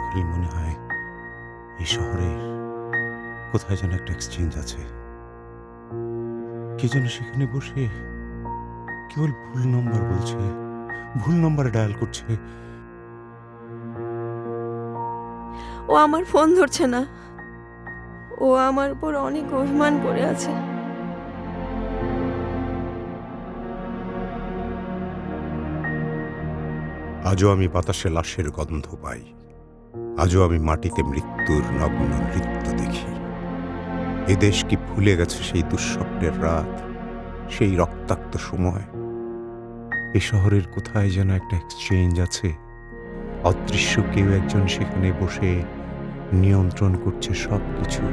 খালি মনে হয় এই শহরের কোথায় যেন একটা এক্সচেঞ্জ আছে। কে যেন সেখানে বসে কেবল ভুল নম্বর বলছে, ভুল নম্বর ডায়াল করছে। ও আমার ফোন ধরছে না। ও আমার উপর অনেক অভিমান করে আছে। আজও আমি বাতাসে লাশের গন্ধ পাই, আজও আমি মাটিতে মৃত্যুর নগ্ন নৃত্য দেখি। এদেশ কি ভুলে গেছে সেই দুঃস্বপ্নের রাত, সেই রক্তাক্ত সময়? এ শহরের কোথায় যেন একটা এক্সচেঞ্জ আছে, অদৃশ্য কেউ একজন সেখানে বসে নিয়ন্ত্রণ করছে সবকিছু।